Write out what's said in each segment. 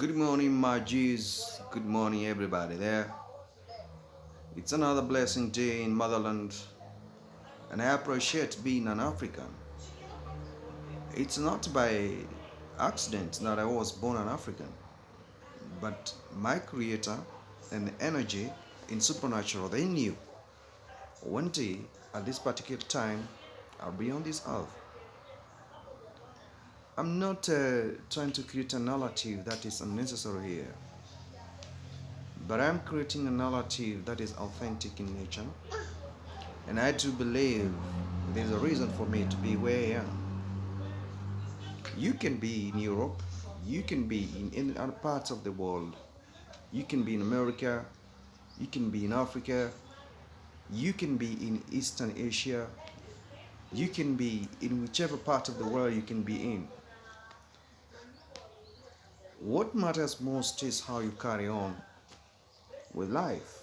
Good morning, my G's. Good morning, everybody there. It's another blessing day in motherland, and I appreciate being an African. It's not by accident that I was born an African, but my creator and the energy in supernatural, they knew one day at this particular time I'll be on this earth. I'm not trying to create a narrative that is unnecessary here, but I'm creating a narrative that is authentic in nature. And I do believe there's a reason for me to be where I am. You can be in Europe, you can be in any other parts of the world, you can be in America, you can be in Africa, you can be in Eastern Asia, you can be in whichever part of the world you can be in. What matters most is how you carry on with life.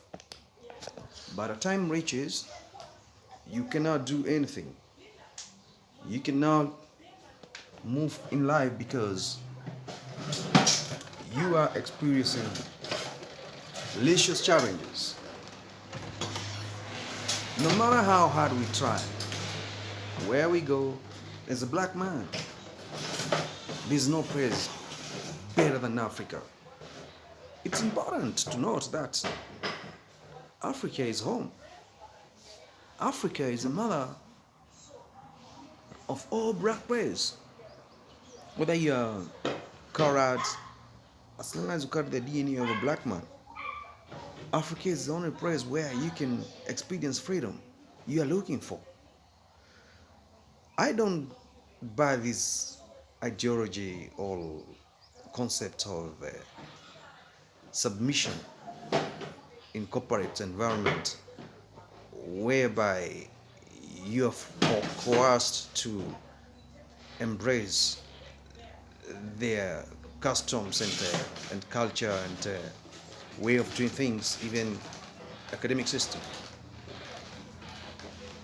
By the time reaches, you cannot do anything. You cannot move in life because you are experiencing delicious challenges. No matter how hard we try, where we go, as a black man, there's no place better than Africa. It's important to note that Africa is home. Africa is the mother of all black race. Whether you're colored, as long as you carry the DNA of a black man, Africa is the only place where you can experience freedom you are looking for. I don't buy this ideology or concept of submission in corporate environment whereby you are coerced to embrace their customs and culture and way of doing things, even academic system.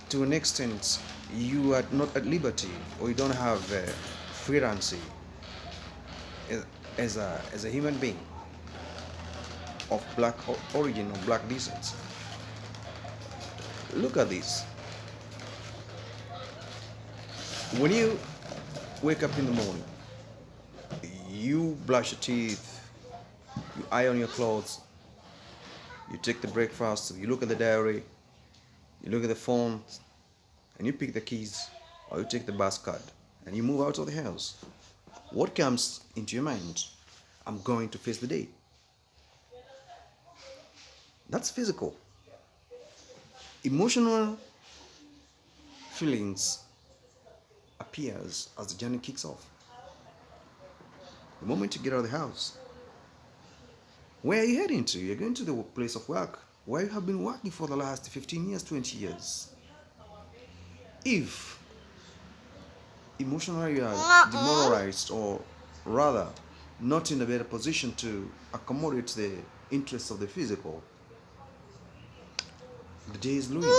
To an extent, you are not at liberty or you don't have freelancy as a human being of black origin or black descent. Look at this. When you wake up in the morning, you brush your teeth, you iron your clothes, you take the breakfast, you look at the diary, you look at the phone, and you pick the keys or you take the bus card and you move out of the house. What comes into your mind? I'm going to face the day. That's physical. Emotional feelings appears as the journey kicks off. The moment you get out of the house, where are you heading to? You're going to the place of work where you have been working for the last 15 years, 20 years. If emotionally you are demoralized, or rather not in a better position to accommodate the interests of the physical, the day is ruined.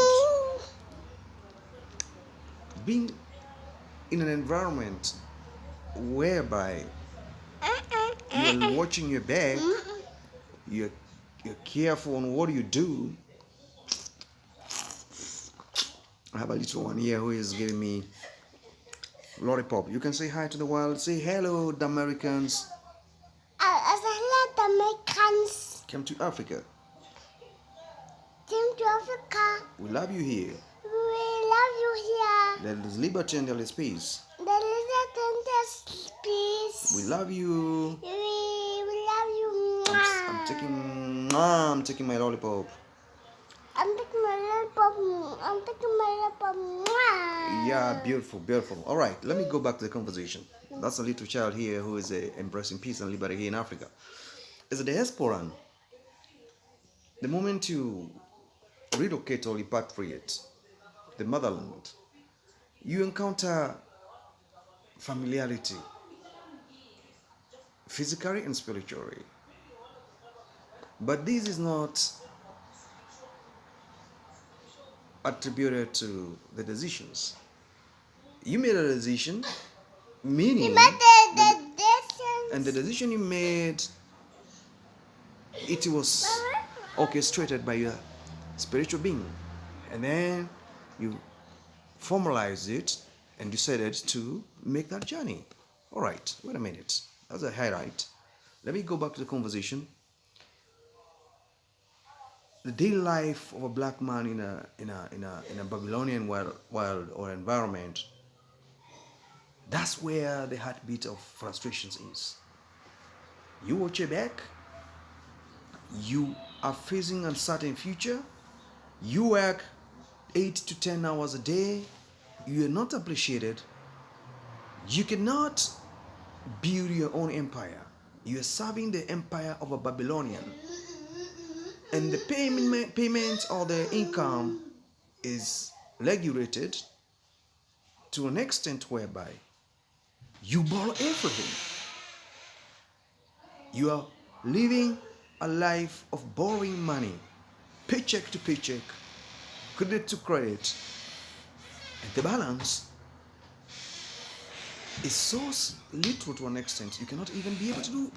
Being in an environment whereby you're watching your back, you're careful on what you do. I have a little one here who is giving me lollipop. You can say hi to the world. Say hello, the Americans. Hello, the Americans. Come to Africa. Come to Africa. We love you here. We love you here. There is liberty and there is peace. There is a tender peace. We love you. We love you. I'm taking my lollipop. I'm taking my lollipop. I'm taking my lollipop. Yeah, beautiful, beautiful. All right, let me go back to the conversation. That's a little child here who is embracing peace and liberty here in Africa. As a diasporan, the moment you relocate or repatriate the motherland, you encounter familiarity, physically and spiritually. But this is not attributed to the decisions. You made a decision, meaning, You made the decision. and the decision you made it was orchestrated by your spiritual being, and then you formalized it and decided to make that journey. All right, wait a minute. That's a highlight. Let me go back to the conversation. The daily life of a black man in a Babylonian world or environment. That's where the heartbeat of frustrations is. You watch your back. You are facing uncertain future. You work 8 to 10 hours a day. You are not appreciated. You cannot build your own empire. You are serving the empire of a Babylonian. And the payment or the income is regulated to an extent whereby you borrow everything. You are living a life of borrowing money, paycheck to paycheck, credit to credit. And the balance is so little to an extent you cannot even be able to do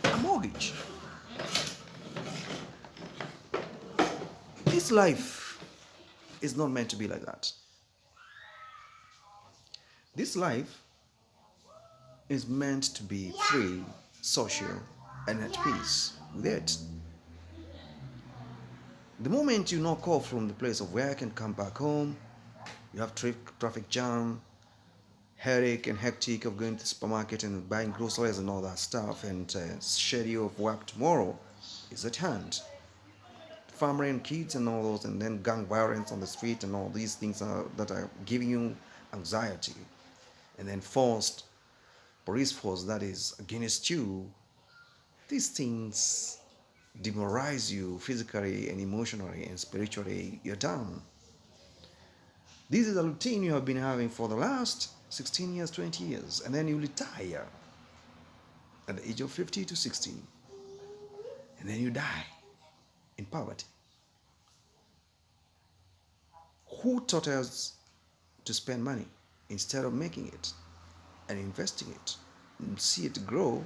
a mortgage. This life is not meant to be like that. This life is meant to be free, social, and at peace with it. The moment you knock off from the place of work and come back home, you have traffic jam, headache and hectic of going to the supermarket and buying groceries and all that stuff, and schedule of work tomorrow is at hand. Family and kids and all those, and then gang violence on the street and all these things that are giving you anxiety, and then forced police force that is against you. These things demoralize you physically and emotionally and spiritually. You're down. This is a routine you have been having for the last 16 years, 20 years, and then you retire at the age of 50 to 60, and then you die in poverty. Who taught us to spend money instead of making it and investing it and see it grow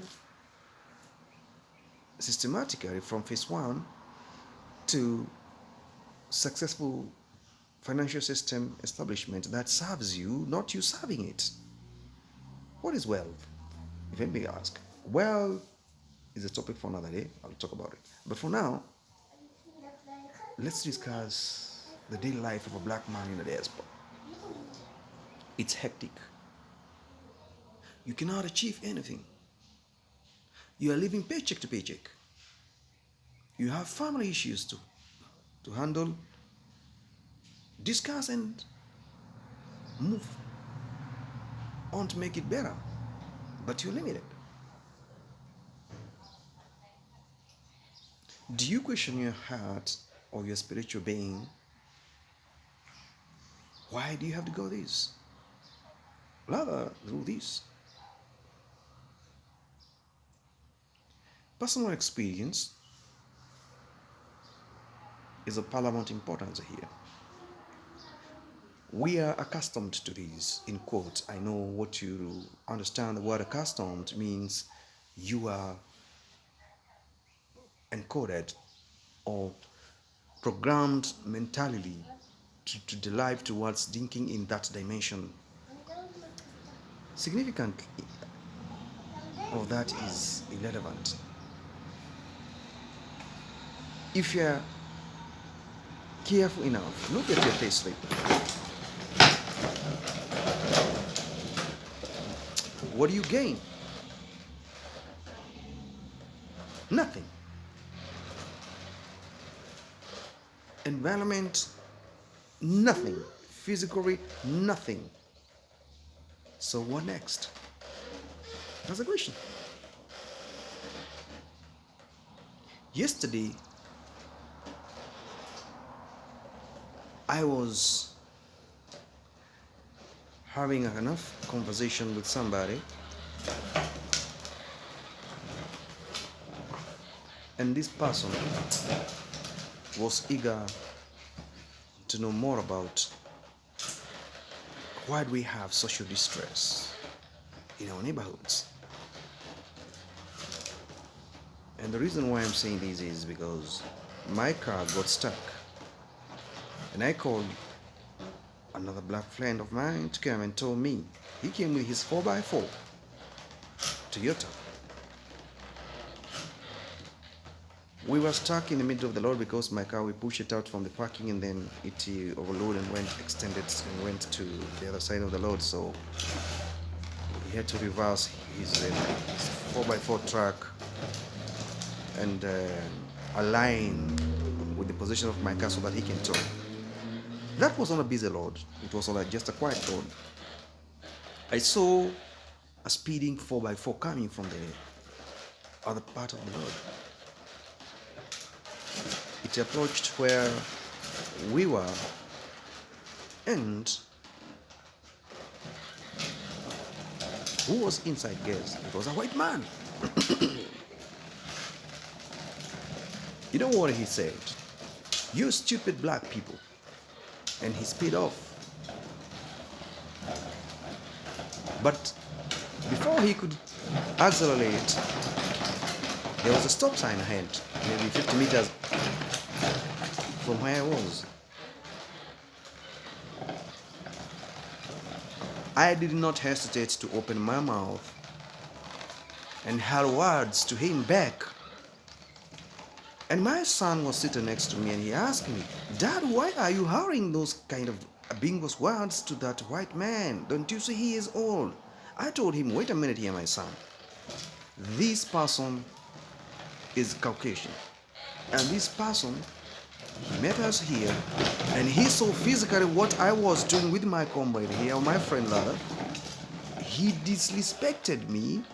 systematically from phase 1 to successful financial system establishment that serves you, not you serving it? What is wealth? If anybody asks, wealth is a topic for another day. I'll talk about it. But for now, let's discuss the daily life of a black man in the diaspora. It's hectic. You cannot achieve anything. You are living paycheck to paycheck. You have family issues to handle, discuss, and move on to make it better. But you're limited. Do you question your heart or your spiritual being? Why do you have to go this? Rather, do this. Personal experience is of paramount importance here. We are accustomed to these, in quotes. I know what you understand. The word accustomed means you are encoded or programmed mentally to derive towards thinking in that dimension. Significant of that is irrelevant. If you're careful enough, look at your payslip. What do you gain? Nothing. Environment, nothing. Physically, nothing. So what next? That's the question. Yesterday, I was having enough conversation with somebody, and this person was eager to know more about why do we have social distress in our neighborhoods. And And the reason why I'm saying this is because my car got stuck. And I called another black friend of mine to come and told me. He came with his 4x4 Toyota. We were stuck in the middle of the road because my car, we pushed it out from the parking and then it overloaded and went to the other side of the road. So he had to reverse his 4x4 truck and align with the position of my car so that he can turn. That was on a busy road. It was on just a quiet road. I saw a speeding 4x4 coming from the other part of the road. It approached where we were, and who was inside? Guess it was a white man. You know what he said? "You stupid black people," and he sped off. But before he could accelerate, there was a stop sign ahead, maybe 50 meters from where I was. I did not hesitate to open my mouth and hurl words to him back. And my son was sitting next to me and he asked me, "Dad, why are you hurling those kind of ambiguous words to that white man? Don't you see he is old?" I told him, "Wait a minute here, my son. This person is Caucasian. And this person, he met us here and he saw physically what I was doing with my comrade here, my friend rather. He disrespected me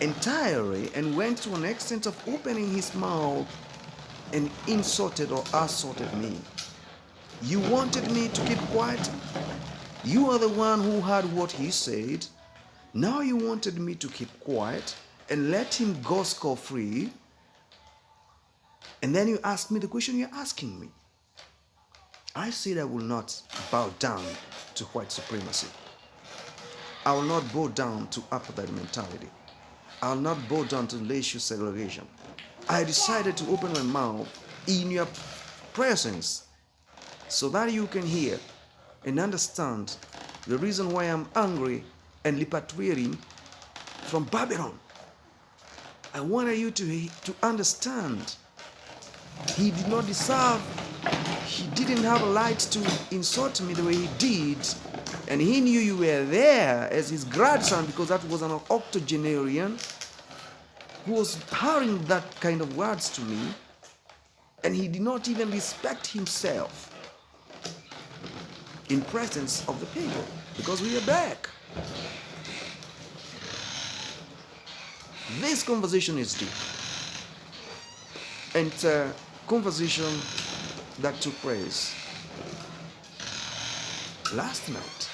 entirely and went to an extent of opening his mouth and insulted or assaulted me. You wanted me to keep quiet. You are the one who heard what he said. Now you wanted me to keep quiet and let him go scot-free. And then you ask me the question you're asking me." I said I will not bow down to white supremacy. I will not bow down to apartheid mentality. I will not bow down to racial segregation. I decided to open my mouth in your presence so that you can hear and understand the reason why I'm angry and repatriating from Babylon. I wanted you to understand he did not deserve, he didn't have a right to insult me the way he did. And he knew you were there as his grandson because that was an octogenarian who was hurling that kind of words to me. And he did not even respect himself in presence of the people because we are black. This conversation is deep. And it's a conversation that took place last night.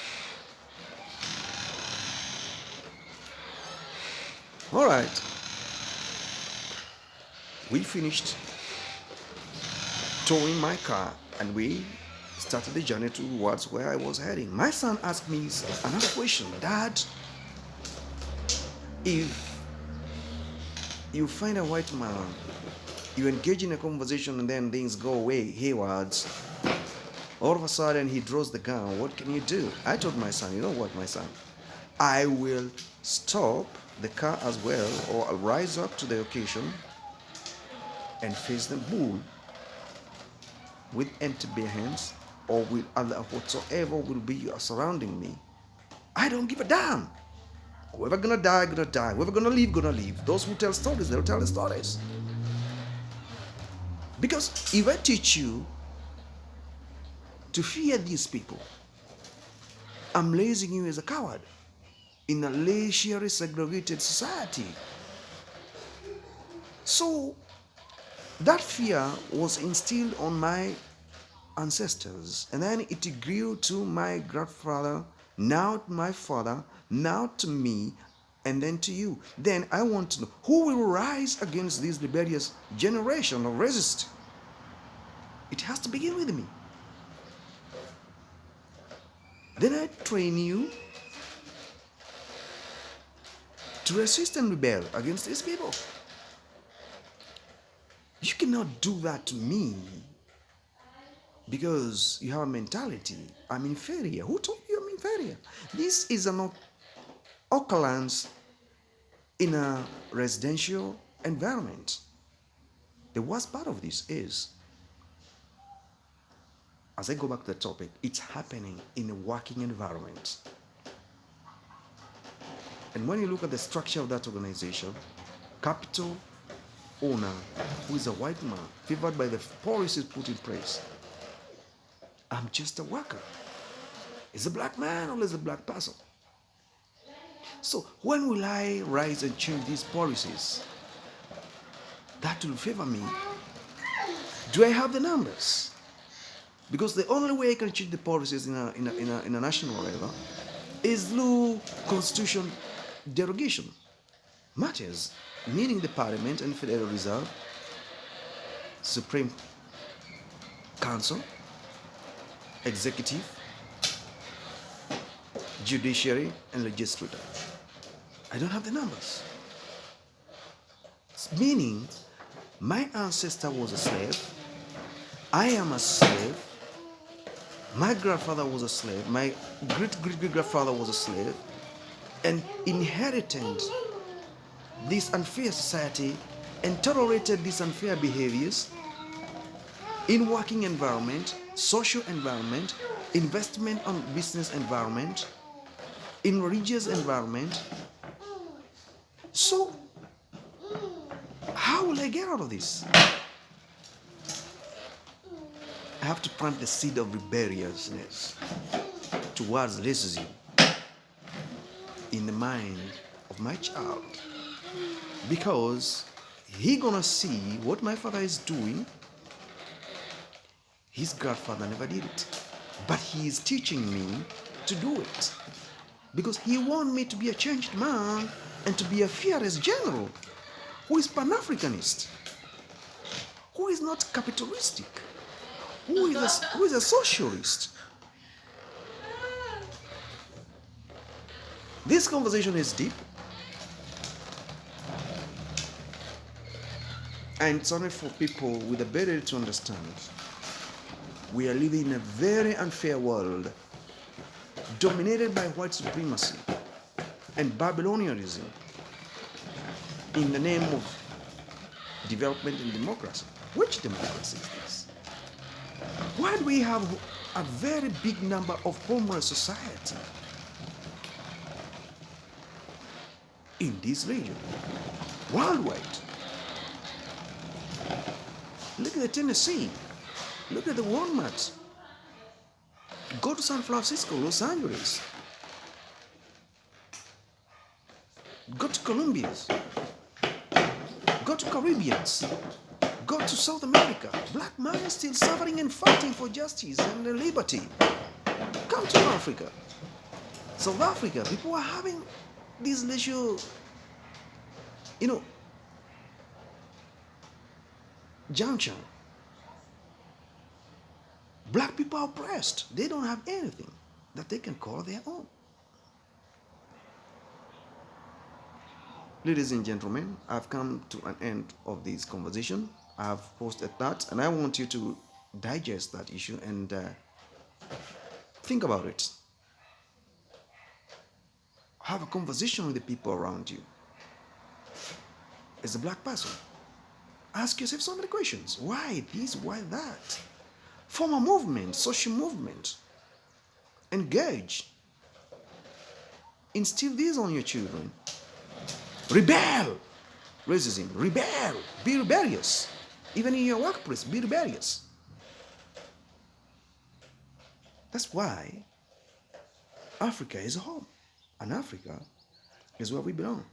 All right. We finished towing my car and we started the journey towards where I was heading. My son asked me another question. "Dad, if you find a white man, you engage in a conversation and then things go away haywards, all of a sudden he draws the gun, what can you do?" I told my son, "You know what, my son? I will stop the car as well, or I'll rise up to the occasion and face the bull with empty bare hands or with other whatsoever will be surrounding me. I don't give a damn. Whoever gonna die, gonna die. Whoever gonna leave, gonna leave. Those who tell stories, they'll tell the stories. Because if I teach you to fear these people, I'm raising you as a coward in a racially segregated society. So that fear was instilled on my ancestors, and then it grew to my grandfather, now to my father, now to me, and then to you. Then I want to know who will rise against this rebellious generation or resist. It has to begin with me. Then I train you to resist and rebel against these people. You cannot do that to me because you have a mentality. I'm inferior. Who told you I'm inferior? This is an occurrence in a residential environment. The worst part of this is, as I go back to the topic, it's happening in a working environment. And when you look at the structure of that organization, capital owner, who is a white man, favored by the policies put in place. I'm just a worker. Is a black man or is a black person? So when will I rise and change these policies that will favor me? Do I have the numbers? Because the only way I can change the policies in a national level is through constitution derogation matters, meaning the Parliament and Federal Reserve, Supreme Council, Executive, Judiciary, and Legislature. I don't have the numbers. Meaning, my ancestor was a slave, I am a slave, my grandfather was a slave, my great-great-great-grandfather was a slave, and inherited this unfair society and tolerated these unfair behaviors in working environment, social environment, investment on business environment, in religious environment. So how will I get out of this? I have to plant the seed of rebelliousness towards racism in the mind of my child, because he gonna see what my father is doing. His grandfather never did it, but he is teaching me to do it because he wants me to be a changed man and to be a fearless general who is Pan-Africanist, who is not capitalistic, who is a socialist. This conversation is deep, and it's only for people with the ability to understand. We are living in a very unfair world dominated by white supremacy and Babylonianism in the name of development and democracy. Which democracy is this? Why do we have a very big number of homeless society in this region, worldwide? Look at the Tennessee. Look at the Walmart. Go to San Francisco, Los Angeles. Go to Colombians. Go to Caribbeans. Go to South America. Black man is still suffering and fighting for justice and liberty. Come to Africa. South Africa, people are having this leisure, junction. Black people are oppressed. They don't have anything that they can call their own. Ladies and gentlemen, I've come to an end of this conversation. I've posted that, and I want you to digest that issue and think about it. Have a conversation with the people around you. As a black person, ask yourself so many questions. Why this? Why that? Form a movement, social movement. Engage. Instill this on your children. Rebel. Racism. Rebel. Be rebellious. Even in your workplace, be rebellious. That's why Africa is a home. And Africa is where we belong.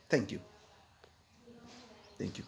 Thank you. Thank you.